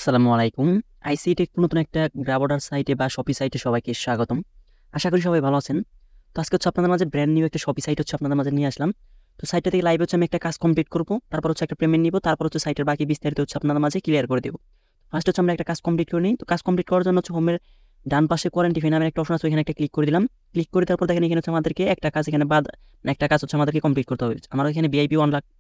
আসসালামু আলাইকুম। আইসিটি নতুন একটা গ্রাব অর্ডার সাইটে বা শপি সাইটে সবাইকে স্বাগতম। আশা করি সবাই ভালো আছেন। তো আজকে আপনাদের মাঝে ব্র্যান্ড নিউ একটা শপি সাইট আপনাদের মাঝে নিয়ে আসলাম। তো সাইটটা থেকে লাইভ আমি একটা কাজ কমপ্লিট করব। তারপর একটা পেমেন্ট নিব। তারপর সাইটের বাকি বিস্তারিত আপনাদের মাঝে ক্লিয়ার করে দেব। ফার্স্ট আমরা একটা কাজ কমপ্লিট করে নিই। তো কাজ কমপ্লিট করার জন্য হোমের ডান পাশে কোয়ারেন্টিফাই নামের একটা অপশন আছে, ওখানে একটা ক্লিক করে দিলাম। ক্লিক করে তারপর দেখেন এখানে আমাদেরকে একটা কাজ এখানে একটা কাজ আমাদেরকে কমপ্লিট করতে হবে। আমার এখানে ভিআইপি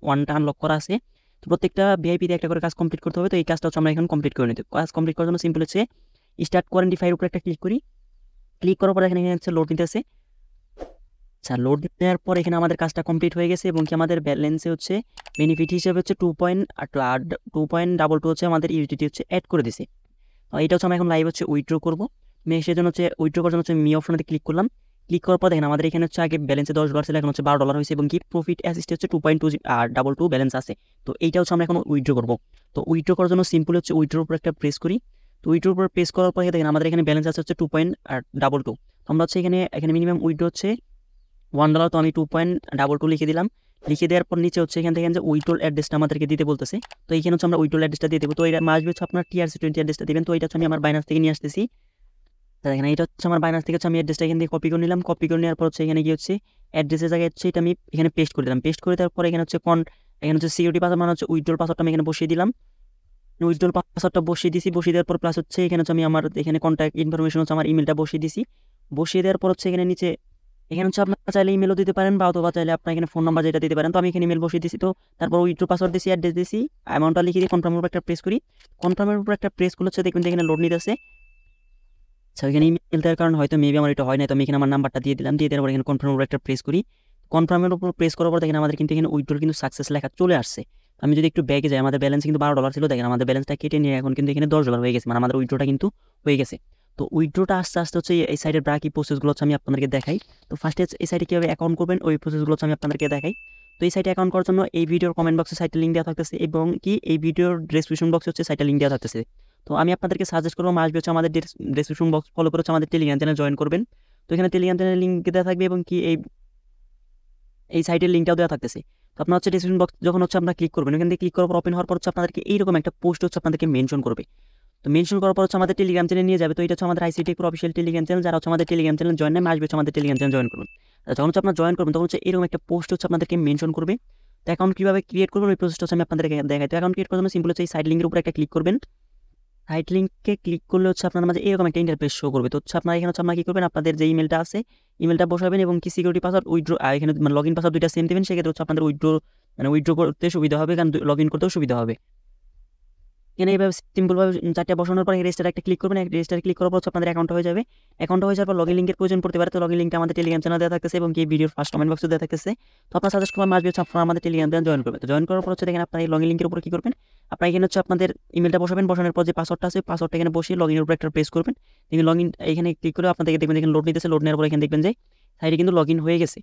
ওয়ানটা আনলক করা আছে। তো প্রত্যেকটা ভিআইপি দিয়ে একটা করে কাজ কমপ্লিট করতে হবে। তো এই কাজটা আমরা এখন কমপ্লিট করে নিতে। কাজ কমপ্লিট করার জন্য সিম্পল হচ্ছে স্টার্ট কোয়ারেন্টিফাইয়ের উপর একটা ক্লিক করি। ক্লিক করার পর এখানে হচ্ছে লোড নিতেছে। আচ্ছা, লোড নেওয়ার পর এখানে আমাদের কাজটা কমপ্লিট হয়ে গেছে এবং কি আমাদের ব্যালেন্সে হচ্ছে বেনিফিট হিসেবে হচ্ছে 2.22 হচ্ছে আমাদের ইউজিটি হচ্ছে অ্যাড করে দিছে। এটা আমরা এখন লাইভ উইথড্র করবো। সেজন্য উইথড্র করার জন্য মি অপশনে ক্লিক করলাম। ক্লিক করার পর দেখেন আমাদের এখানে আগে ব্যালেন্সে $10 ছিল, এখন $12 হয়েছে এবং কি প্রফিট অ্যাসিস্ট 2.22 ব্যালেন্স আছে। তো এইটা আমরা এখন উইথড্র করবো। তো উইথড্র করার জন্য সিম্পল উইথড্রোর উপর একটা প্রেস করি। তো উইথড্রোর উপর প্রেস করার পরে দেখেন আমাদের এখানে ব্যালেন্স আছে 2.22। আমরা এখানে মিনিমাম উইথড্র $1। তো আমি 2.22 লিখে দিলাম। লিখে দেওয়ার পর নিচে এখান থেকে যে উইথড্রল অ্যাড্রেসটা আমাদেরকে দিতে বলতেছে। তো এইখানে আমরা উইথড্রল অ্যাড্রেসটা দিয়ে দেবো। তো এটা আসবে আপনার TRC20 অ্যাড্রেসটা দিবেন। তো এটা আমি আমার বাইনান্স থেকে নিয়ে আসতেছি। দেখেন এটা আমার বাইনান্স থেকে আমি অ্যাড্রেসটা এখান থেকে কপি করে নিলাম। কপি করে নেওয়ার পর এখানে কি অ্যাড্রেসের জায়গায় এটা আমি এখানে পেস্ট করে দিলাম। পেস্ট করে দেওয়ার পর এখানে এখানে সিকিউরিটি পাসওয়ার্ড মানে উইথড্রল পাসওয়ার্ডটা আমি এখানে বসিয়ে দিলাম। উইথড্রল পাসওয়ার্ডটা বসিয়ে দিয়েছি। বসিয়ে দেওয়ার পর প্লাস এখানে আমি আমার এখানে কন্ট্যাক্ট ইনফরমেশন আমার ইমেলটা বসিয়ে দিয়েছি। বসিয়ে দেওয়ার পর এখানে নিচে এখানে আপনারা চাইলে ইমেলও দিতে পারেন বা অথবা চাইলে আপনার এখানে ফোন নাম্বার যেটা দিতে পারেন। তো আমি এখানে ইমেল বসিয়ে দিয়েছি। তো তারপর উইথড্র পাসওয়ার্ড দিয়েছি, অ্যাড্রেস দিয়েছি, অ্যামাউন্টটা লিখে দিয়ে কনফার্মের উপর একটা প্রেস করি। কনফার্মের উপর একটা প্রেস করলে দেখবেন এখানে লোড নিতেছে। আচ্ছা, এখানে ইমেল দেওয়ার কারণে হয়তো মেবি আমার এটা হয় না। তো আমি এখানে আমার নাম্বারটা দিয়ে দিলাম। দিয়ে দেওয়ার পর এখানে কনফার্মের উপর একটা প্রেস করি। কনফার্মের উপর প্রেস করার পর দেখেন আমাদের কিন্তু এখানে উইথড্রল কিন্তু সাকসেস লেখা চলে আসছে। আমি যদি একটু ব্যাগে যাই, আমাদের ব্যালেন্স কিন্তু $12 ছিল। দেখেন আমাদের ব্যালেন্সটা কেটে নিয়ে এখন কিন্তু এখানে $10 হয়ে গেছে, মানে আমাদের উইথড্রটা কিন্তু হয়ে গেছে। তো উইথড্রটা আস্তে আস্তে এই সাইডের বাকি প্রসেসগুলো আমি আপনাদেরকে দেখাই। তো ফার্স্টে এই সাইডে কীভাবে অ্যাকাউন্ট করবেন ওই প্রসেসগুলো আমি আপনাদেরকে দেখাই। তো এই সাইটে অ্যাকাউন্ট করার জন্য এই ভিডিওর কমেন্ট বক্সে সাইটের লিঙ্ক দেওয়া থাকতেছে এবং কি এই ভিডিওর ডেসক্রিপশন বক্সে সাইটের লিঙ্ক দেওয়া থাকতেছে। তো আমি আপনাদেরকে সাজেস্ট করবো আসবে আমাদের ডেসক্রিপশন বক্স ফলো করে আমাদের টেলিগ্রাম চ্যানেল জয়েন করবেন। তো এখানে টেলিগ্রাম চ্যানেল লিঙ্ক দেওয়া থাকবে এবং কি এই সাইটের লিঙ্কটাও দেওয়া থাকতেছে। তো আপনার ডেসক্রিপশন বক্স যখন আপনারা ক্লিক করবেন, এখান থেকে ক্লিক করার পর ওপেন হওয়ার পর আপনাদেরকে এইরকম একটা পোস্ট আপনাদেরকে মেনশন করবে। তো মেনশন করার পর আমাদের টেলিগ্রাম চ্যানেল নিয়ে যাবে। তো এটা আমাদের আইসিটি অফিসিয়াল টেলিগ্রাম চ্যানেল। যারা আমাদের টেলিগ্রাম চ্যানেল জয়েন নামে আসবে আমাদের টেলিগ্রাম চ্যানেল জয়েন করুন। যখন আপনারা জয়েন করবেন তখন এরকম একটা পোস্ট আপনাদেরকে মেনশন করবে। তো অ্যাকাউন্ট কীভাবে ক্রিয়েট করবেন ওই প্রসেসটা আমি আপনাদেরকে দেখাই। তো অ্যাকাউন্ট ক্রিয়েট করার জন্য সিম্পল এই সাইড লিঙ্কের উপর একটা ক্লিক করবেন। সাইট লিঙ্কে ক্লিক করলে আপনার মাঝে এরকম একটা ইন্টারফেস শো করবে। তো আপনারা এখানে আপনারা কি করবেন, আপনাদের যে ইমেলটা আছে ইমেলটা বসাবেন এবং কি সিকিউরিটি পাসওয়ার্ড উইথড্র এখানে লগ ইন পাসওয়ার্ড দুইটা সেম দেবেন। সেক্ষেত্রে আপনাদের উইথড্র করতে সুবিধা হবে, কারণ লগ ইন করতেও সুবিধা হবে। এখানে এইভাবে সিম্পলভাবে 4টা বসানোর পর রেজিস্টার একটা ক্লিক করবেন। রেজিস্টার ক্লিক করার পর আপনাদের অ্যাকাউন্ট হয়ে যাবে। অ্যাকাউন্ট হয়ে যাওয়ার পর লগইন লিঙ্কের প্রয়োজন পড়তে পারে। তো লগইন লিঙ্কটা আমাদের টেলিগ্রাম চ্যানেল দেওয়া থাকতেছে এবং কি ভিডিওর ফার্স্ট কমেন্ট বক্সে দেওয়া থাকতেছে। তো আপনার সাজেস্ট করলাম আসবে আপনারা আমাদের টেলিগ্রাম চ্যানেল জয়েন করবেন। তো জয়েন করার পর দেখেন আপনার এই লগইন লিঙ্কের উপর কি করবেন, আপনারা এখানে আপনাদের ইমেলটা বসাবেন। বসানোর পর যে পাসওয়ার্ডটা আছে পাসওয়ার্ডটা এখানে বসিয়ে লগইনের উপর একটা প্রেস করবেন। দেখবেন লগইন এখানে ক্লিক করে আপনাদেরকে দেখবেন এখানে লোড নিতেছে। লোড নেওয়ার পর এখানে দেখবেন যে সাইডে কিন্তু লগইন হয়ে গেছে।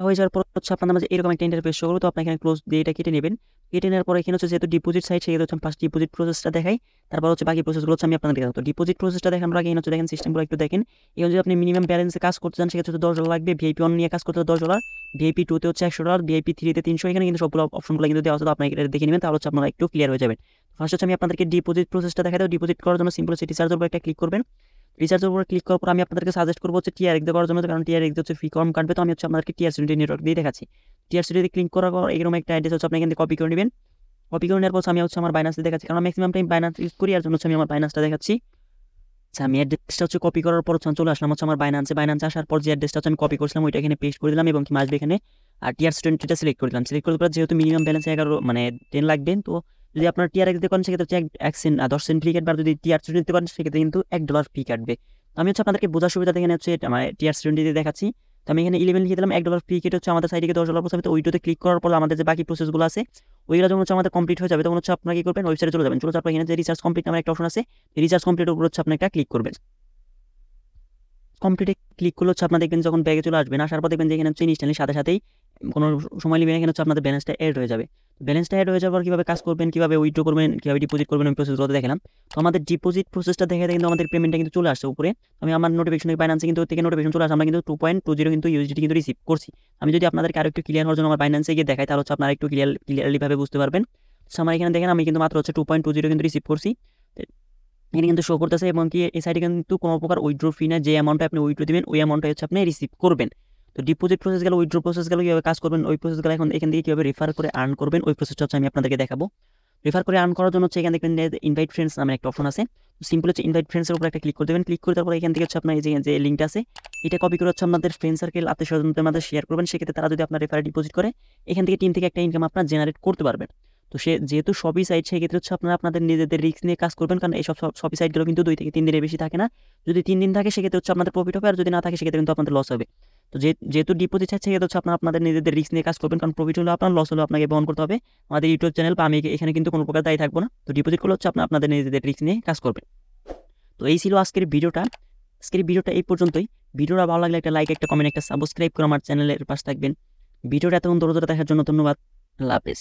হয়ে যাওয়ার পর আপনাদের মাঝে এরকম একটা ইন্টারফেস শো করবে। তো আপনি এখানে ক্লোজ দিয়ে এটা কেটে নেবেন। কেটে নেওয়ার পর এখানে যেহেতু ডিপোজিট সাইট, সেক্ষেত্রে ফার্স্ট ডিপোজিট প্রসেসটা দেখাই। তারপর বাকি প্রসেসগুলো আমি আপনাদের দেখাবো। তো ডিপোজিট প্রসেসটা দেখানোর আগে দেখেন সিস্টেমগুলো একটু দেখেন। এই যদি আপনি মিনিমাম ব্যালেন্সে কাজ করতে চান সেক্ষেত্রে $10 লাগবে। VIP 1 নিয়ে কাজ করতে $10, VIP 2 তে $100, VIP 3 তে $300। এখানে কিন্তু সবগুলো অপশনগুলো কিন্তু দেওয়া আছে। তো আপনি এটা দেখে নেবেন, তাহলে আপনারা একটু ক্লিয়ার হয়ে যাবেন। ফার্স্ট আমি আপনাদেরকে ডিপোজিট প্রসেসটা দেখাই দেবো। ডিপোজিট করার জন্য সিম্পল রিচার্জের উপর একটা ক্লিক করবেন। রিচার্জের উপর ক্লিক করার পর আমি আপনাদেরকে সাজেস্ট করবো TRX দেওয়ার জন্য, কারণ TRX ফি কম কাটবে। তো আমি আপনাদেরকে TRC20 নেটওয়ার্ক দিয়ে দেখাচ্ছি। TRC20 ক্লিক করার পর এরকম একটা অ্যাড্রেস আপনি এখান থেকে কপি করে নেবেন। কপি করে নেওয়ার পর আমি আমার বাইনান্সে দেখাচ্ছি, কারণ ম্যাক্সিমাম টাইম বাইনান্স ইউজ করি, আর জন্য আমি আমার বাইনান্সটা দেখাচ্ছি। আচ্ছা, আমি অ্যাড্রেসটা কপি করার পর চলে আসলাম আমার বাইনান্সে আসার পর যে অ্যাড্রেসটা আমি কপি করছিলাম ওইটা এখানে পেস্ট করে দিলাম এবং কি আসবে এখানে আর TRC20টা সিলেক্ট করে দিলাম। সিলেক্ট করার পর যেহেতু মিনিমাম ব্যালেন্স 10 লাগবেন, তো যদি আপনার TRX দিতে পারেন সেক্ষেত্রে 1 সেন্ট 10 সেন্ট ফি কাটবে, আর যদি TRC20 দিতে পারেন সেক্ষেত্রে কিন্তু $1 ফি কাটবে। তো আমি আপনাদেরকে বোঝার সুবিধা এখানে TRC20 দিয়ে দেখাচ্ছি। তো আমি এখানে 11 লিখে দিলাম। $1 ফি কেটে আমাদের সাইডে $10 পৌঁছাবে। তো ওইটাতে ক্লিক করার পর আমাদের যে বাকি প্রসেসগুলো আছে ওইগুলো যখন আমাদের কমপ্লিট হয়ে যাবে তখন আপনারা কি করবেন, ওয়েবসাইটে চলে যাবেন। চলে যাওয়ার পর এখানে যে রিচার্জ কমপ্লিট নামের একটা অপশন আছে, রিচার্জ কমপ্লিটের উপর আপনি একটা ক্লিক করবেন। কমপ্লিটে ক্লিক করলে আপনারা দেখবেন যখন ব্যাগে চলে আসবেন, আসার পর দেখবেন যে এখানে ইনস্ট্যান্টলি সাথে সাথেই কোনো সময় নেবেন এখানে আপনাদের ব্যালেন্সটা অ্যাড হয়ে যাবে। ব্যালেন্সটা অ্যাড হয়ে যাওয়ার পর কীভাবে কাজ করবেন, কীভাবে উইথড্র করবেন, কীভাবে ডিপোজিট করবেন ওই প্রসেসগুলো দেখলাম। তো আমাদের ডিপোজিট প্রসেসটা দেখে কিন্তু আমাদের পেমেন্টটা কিন্তু চলে আসছে উপরে। আমি আমার নোটিফিকেশন বাইনান্সে কিন্তু থেকে নোটিফিকেশন চলে আসে, আমরা কিন্তু 2.20 কিন্তু USDT কিন্তু রিসিভ করছি। আমি যদি আপনাদেরকে আরো একটু ক্লিয়ার হওয়ার জন্য আমার বাইনান্সে গিয়ে দেখাই, তাহলে আপনারা একটু ক্লিয়ারলিভাবে বুঝতে পারবেন। আমার এখানে দেখেন আমি কিন্তু মাত্র হচ্ছে 2.20 কিন্তু রিসিভ করছি। এখানে কিন্তু শো করতেছে এবং কি এই সাইডে কিন্তু কোনো প্রকার উইথড্র ফি না, যে অ্যামাউন্টে আপনি উইথড্র দিবেন ওই অ্যামাউন্টটা হচ্ছে আপনি রিসিভ করবেন। তো ডিপোজিট প্রসেস গেল, উইথড্র প্রসেস গেল, কীভাবে কাজ করবেন ওই প্রসেসগুলো এখন এখান থেকে কীভাবে রেফার করে আর্ন করবেন ওই প্রসেসটা হচ্ছে আমি আপনাদেরকে দেখাবো। রেফার করে আর্ন করার জন্য হচ্ছে এখানে দেখবেন ইনভাইট ফ্রেন্ডস নামে একটা অপশন আছে। সিম্পল হচ্ছে ইনভাইট ফ্রেন্ডসের উপর একটা ক্লিক করে দেবেন। ক্লিক করে তারপর এখান থেকে হচ্ছে আপনার এই যে লিঙ্কটা আছে এটা কপি করে হচ্ছে আপনাদের ফ্রেন্ড সার্কেল আত্মীয় স্বজনদের মধ্যে শেয়ার করবেন। সেক্ষেত্রে তারা যদি আপনার রেফারে ডিপোজিট করে এখান থেকে টিম থেকে একটা ইনকাম আপনার জেনারেট করতে পারবেন। তো যেহেতু সবই সাইট সেক্ষেত্রে হচ্ছে আপনারা আপনাদের নিজেদের রিস্ক নিয়ে কাজ করবেন, কারণ এই সবই সাইটগুলো কিন্তু 2 থেকে 3 দিনের বেশি থাকে না। যদি 3 দিন থাকে সেক্ষেত্রে হচ্ছে আপনাদের প্রফিট হবে, আর যদি না থাকে সেক্ষেত্রে কিন্তু আপনাদের লস হবে। তো যেহেতু ডিপোজিট চাচ্ছে সেক্ষেত্রে হচ্ছে আপনাদের নিজেদের রিস্ক নিয়ে কাজ করবেন, কারণ প্রফিট হলে আপনার, লস হলে আপনাকে বহন করতে হবে। আমাদের ইউটিউব চ্যানেল বা আমি এখানে কিন্তু কোনো প্রকার দায়ী থাকবো না। তো ডিপোজিট করলে হচ্ছে আপনাদের নিজেদের রিস্ক নিয়ে কাজ করবেন। তো এই ছিল আজকের ভিডিওটা। এই পর্যন্তই। ভিডিওটা ভালো লাগলে একটা লাইক, একটা কমেন্ট, একটা সাবস্ক্রাইব করে আমার চ্যানেলের পাশে থাকবেন। ভিডিওটা এতক্ষণ ধৈর্য ধরে দেখার জন্য ধন্যবাদ। আল্লাহ হাফেজ।